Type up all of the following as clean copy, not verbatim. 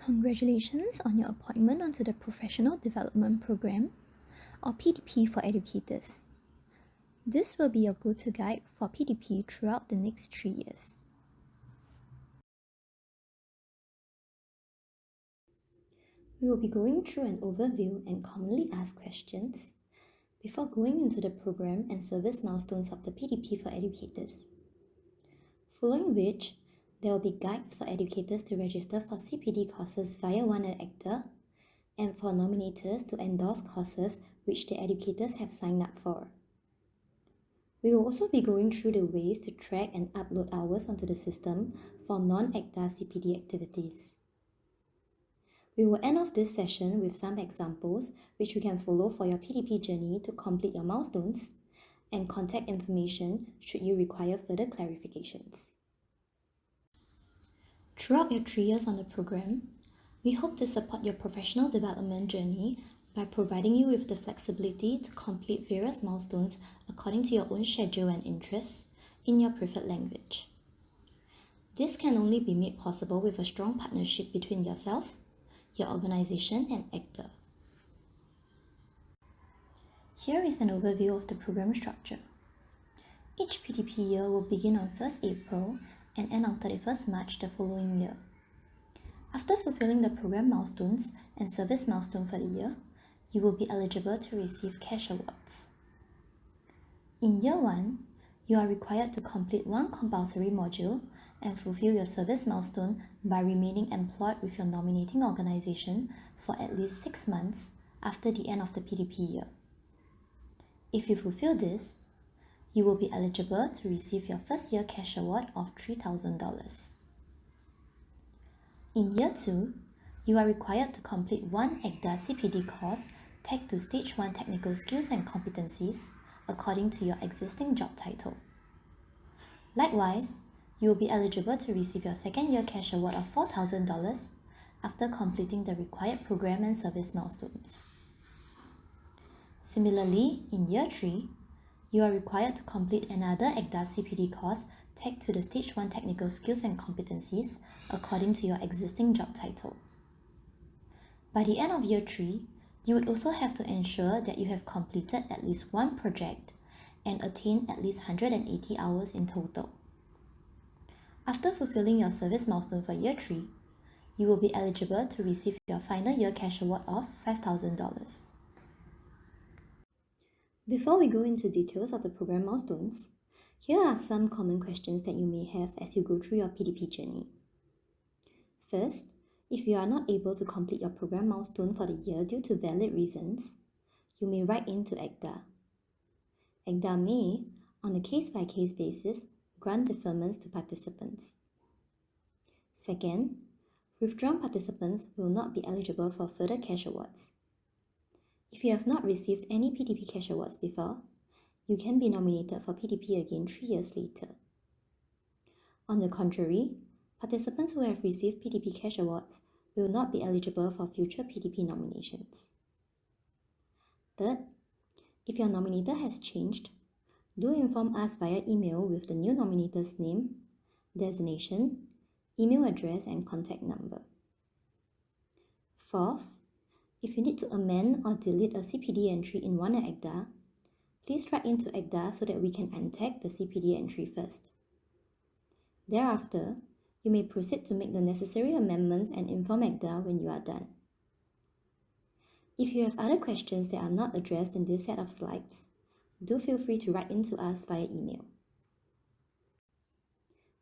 Congratulations on your appointment onto the Professional Development Program, or PDP for educators. This will be your go-to guide for PDP throughout the next 3 years. We will be going through an overview and commonly asked questions before going into the program and service milestones of the PDP for educators. Following which, there will be guides for educators to register for CPD courses via One ECDA and for nominators to endorse courses which the educators have signed up for. We will also be going through the ways to track and upload hours onto the system for non-ECDA CPD activities. We will end off this session with some examples which you can follow for your PDP journey to complete your milestones and contact information should you require further clarifications. Throughout your 3 years on the program, we hope to support your professional development journey by providing you with the flexibility to complete various milestones according to your own schedule and interests in your preferred language. This can only be made possible with a strong partnership between yourself, your organization, and ECDA. Here is an overview of the program structure. Each PDP year will begin on 1st April and end on 31st March the following year. After fulfilling the program milestones and service milestone for the year, you will be eligible to receive cash awards. In year 1, you are required to complete one compulsory module and fulfill your service milestone by remaining employed with your nominating organization for at least 6 months after the end of the PDP year. If you fulfill this, you will be eligible to receive your first year cash award of $3,000. In year 2, you are required to complete one ECDA CPD course tagged to Stage 1 Technical Skills and Competencies according to your existing job title. Likewise, you will be eligible to receive your second year cash award of $4,000 after completing the required program and service milestones. Similarly, in year 3, you are required to complete another ECDA CPD course tagged to the Stage 1 Technical Skills and Competencies according to your existing job title. By the end of year 3, you would also have to ensure that you have completed at least one project and attained at least 180 hours in total. After fulfilling your service milestone for year 3, you will be eligible to receive your final year cash award of $5,000. Before we go into details of the program milestones, here are some common questions that you may have as you go through your PDP journey. First, if you are not able to complete your program milestone for the year due to valid reasons, you may write in to ECDA. ECDA may, on a case-by-case basis, grant deferments to participants. Second, withdrawn participants will not be eligible for further cash awards. If you have not received any PDP cash awards before, you can be nominated for PDP again 3 years later. On the contrary, participants who have received PDP cash awards will not be eligible for future PDP nominations. Third, if your nominator has changed, do inform us via email with the new nominator's name, designation, email address, and contact number. Fourth, if you need to amend or delete a CPD entry in One ECDA, please write into ECDA so that we can untag the CPD entry first. Thereafter, you may proceed to make the necessary amendments and inform ECDA when you are done. If you have other questions that are not addressed in this set of slides, do feel free to write in to us via email.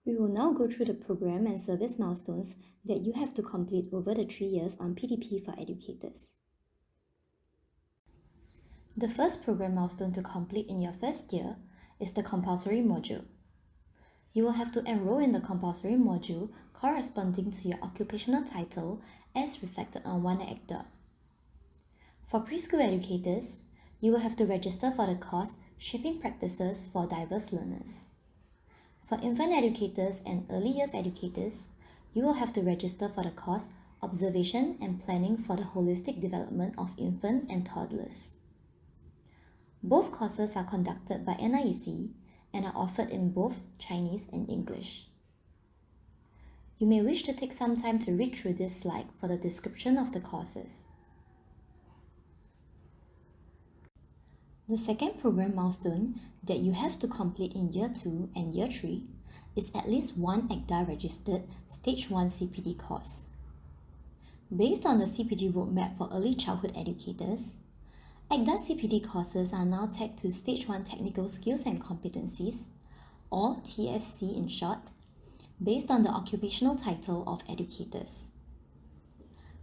We will now go through the program and service milestones that you have to complete over the 3 years on PDP for educators. The first program milestone to complete in your first year is the compulsory module. You will have to enroll in the compulsory module corresponding to your occupational title as reflected on One ECDA. For preschool educators, you will have to register for the course Shifting Practices for Diverse Learners. For infant educators and early years educators, you will have to register for the course Observation and Planning for the Holistic Development of Infant and Toddlers. Both courses are conducted by NIEC and are offered in both Chinese and English. You may wish to take some time to read through this slide for the description of the courses. The second program milestone that you have to complete in Year 2 and Year 3 is at least one ECDA registered Stage 1 CPD course. Based on the CPD roadmap for early childhood educators, ECDA CPD courses are now tagged to Stage 1 Technical Skills and Competencies, or TSC in short, based on the occupational title of educators.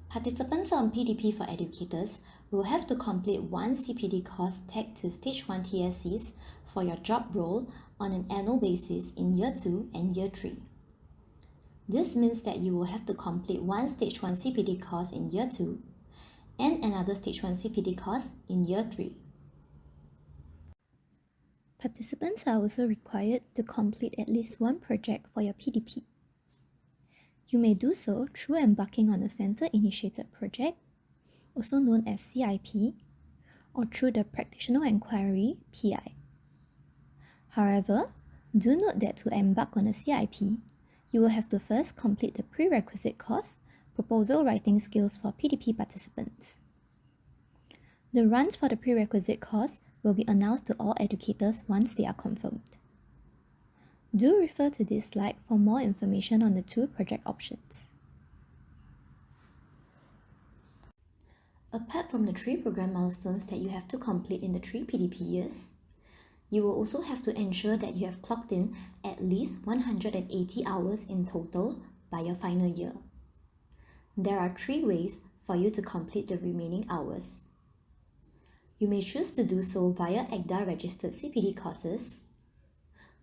Participants on PDP for Educators will have to complete one CPD course tagged to Stage 1 TSCs for your job role on an annual basis in Year 2 and Year 3. This means that you will have to complete one Stage 1 CPD course in Year 2 and another Stage 1 CPD course in Year 3. Participants are also required to complete at least one project for your PDP. You may do so through embarking on a Centre-initiated project, also known as CIP, or through the Practitioner Inquiry PI. However, do note that to embark on a CIP, you will have to first complete the prerequisite course, Proposal Writing Skills for PDP participants. The runs for the prerequisite course will be announced to all educators once they are confirmed. Do refer to this slide for more information on the two project options. Apart from the 3 program milestones that you have to complete in the 3 PDP years, you will also have to ensure that you have clocked in at least 180 hours in total by your final year. There are 3 ways for you to complete the remaining hours. You may choose to do so via ECDA registered CPD courses,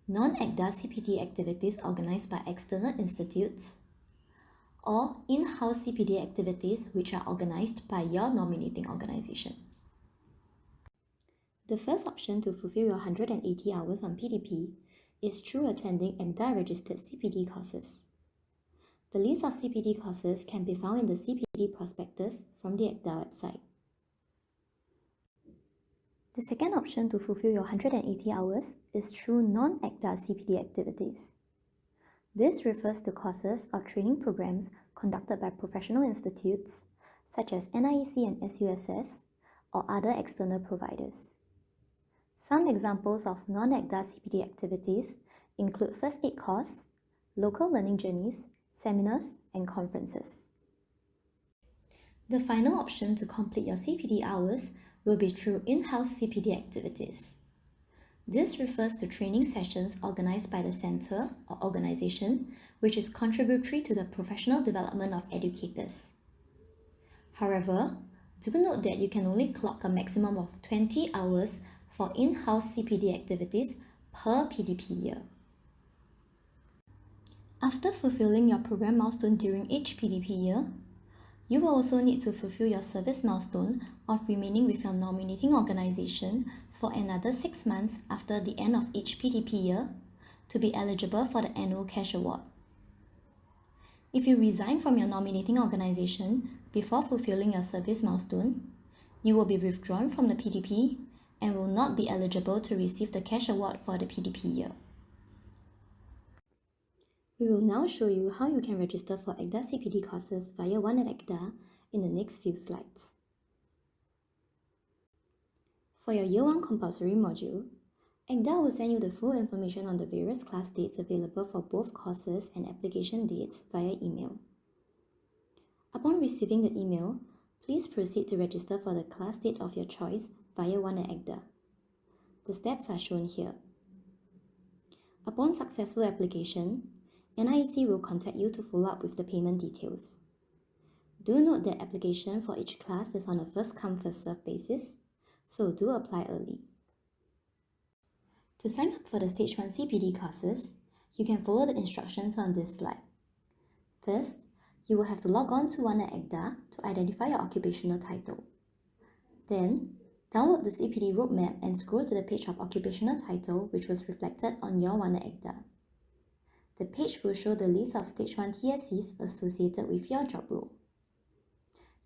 non-ECDA CPD activities organized by external institutes, or in-house CPD activities which are organized by your nominating organization. The first option to fulfill your 180 hours on PDP is through attending ECDA registered CPD courses. The list of CPD courses can be found in the CPD prospectus from the ECDA website. The second option to fulfill your 180 hours is through non-ECDA CPD activities. This refers to courses or training programs conducted by professional institutes such as NIEC and SUSS or other external providers. Some examples of non-ECDA CPD activities include first aid course, local learning journeys, seminars, and conferences. The final option to complete your CPD hours will be through in-house CPD activities. This refers to training sessions organized by the centre or organization which is contributory to the professional development of educators. However, do note that you can only clock a maximum of 20 hours for in-house CPD activities per PDP year. After fulfilling your program milestone during each PDP year, you will also need to fulfill your service milestone of remaining with your nominating organization for another 6 months after the end of each PDP year to be eligible for the annual cash award. If you resign from your nominating organization before fulfilling your service milestone, you will be withdrawn from the PDP and will not be eligible to receive the cash award for the PDP year. We will now show you how you can register for ECDA CPD courses via One at ECDA in the next few slides. For your Year 1 Compulsory module, ECDA will send you the full information on the various class dates available for both courses and application dates via email. Upon receiving the email, please proceed to register for the class date of your choice via One at ECDA. The steps are shown here. Upon successful application, NIEC will contact you to follow up with the payment details. Do note that application for each class is on a first-come, first-served basis, so do apply early. To sign up for the Stage 1 CPD courses, you can follow the instructions on this slide. First, you will have to log on to One at ECDA to identify your occupational title. Then, download the CPD roadmap and scroll to the page of occupational title which was reflected on your One at ECDA. The page will show the list of Stage 1 TSCs associated with your job role.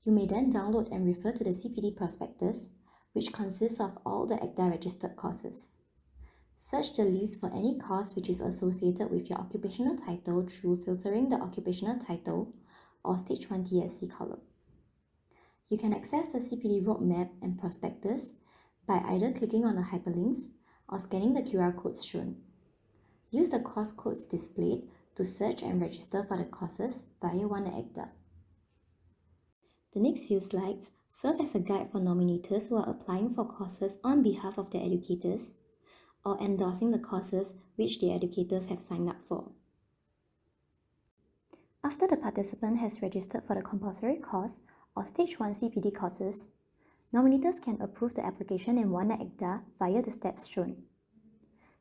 You may then download and refer to the CPD prospectus, which consists of all the ECDA registered courses. Search the list for any course which is associated with your occupational title through filtering the occupational title or Stage 1 TSC column. You can access the CPD roadmap and prospectus by either clicking on the hyperlinks or scanning the QR codes shown. Use the course codes displayed to search and register for the courses via OneEDA. The next few slides serve as a guide for nominators who are applying for courses on behalf of their educators or endorsing the courses which the educators have signed up for. After the participant has registered for the compulsory course or Stage 1 CPD courses, nominators can approve the application in OneEDA via the steps shown.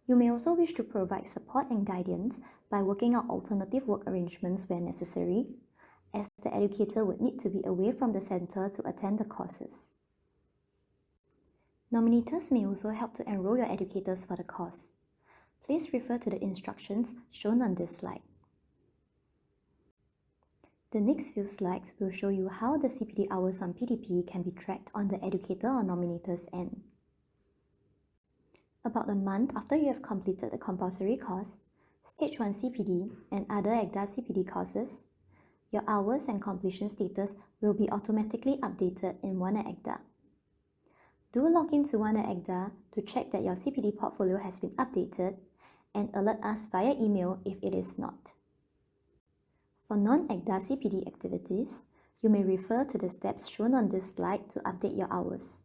You may also wish to provide support and guidance by working out alternative work arrangements where necessary, as the educator would need to be away from the centre to attend the courses. Nominators may also help to enrol your educators for the course. Please refer to the instructions shown on this slide. The next few slides will show you how the CPD hours on PDP can be tracked on the educator or nominator's end. About a month after you have completed the compulsory course, Stage 1 CPD and other ECDA CPD courses, your hours and completion status will be automatically updated in OneEDA. Do log into OneEDA to check that your CPD portfolio has been updated and alert us via email if it is not. For non-ECDA CPD activities, you may refer to the steps shown on this slide to update your hours.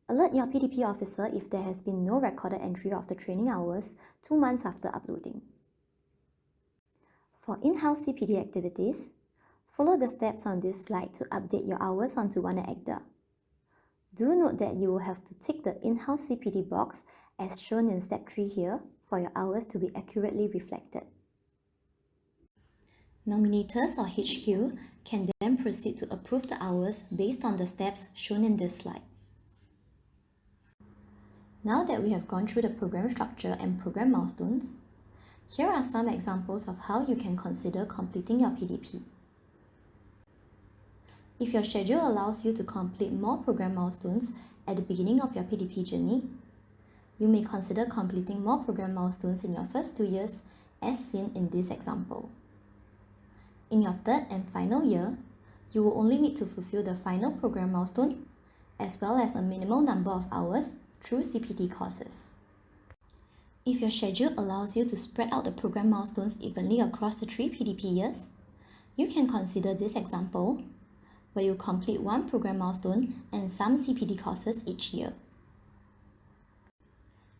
Alert your PDP officer if there has been no recorded entry of the training hours 2 months after uploading. For in-house CPD activities, follow the steps on this slide to update your hours onto OneEDA. Do note that you will have to tick the in-house CPD box as shown in step 3 here for your hours to be accurately reflected. Nominators or HQ can then proceed to approve the hours based on the steps shown in this slide. Now that we have gone through the program structure and program milestones, here are some examples of how you can consider completing your PDP. If your schedule allows you to complete more program milestones at the beginning of your PDP journey, you may consider completing more program milestones in your first 2 years as seen in this example. In your third and final year, you will only need to fulfill the final program milestone as well as a minimal number of hours through CPD courses. If your schedule allows you to spread out the program milestones evenly across the 3 PDP years, you can consider this example where you complete 1 program milestone and some CPD courses each year.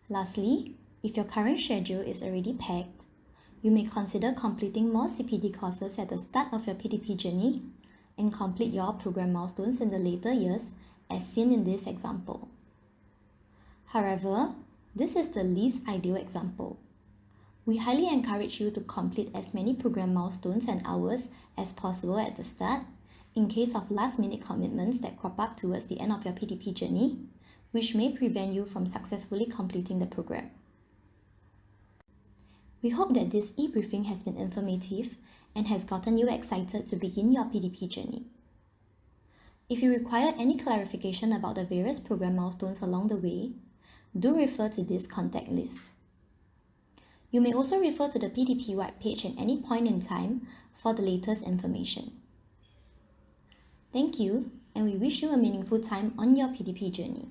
Lastly, if your current schedule is already packed, you may consider completing more CPD courses at the start of your PDP journey and complete your program milestones in the later years as seen in this example. However, this is the least ideal example. We highly encourage you to complete as many program milestones and hours as possible at the start in case of last-minute commitments that crop up towards the end of your PDP journey, which may prevent you from successfully completing the program. We hope that this e-briefing has been informative and has gotten you excited to begin your PDP journey. If you require any clarification about the various program milestones along the way, do refer to this contact list. You may also refer to the PDP webpage at any point in time for the latest information. Thank you, and we wish you a meaningful time on your PDP journey.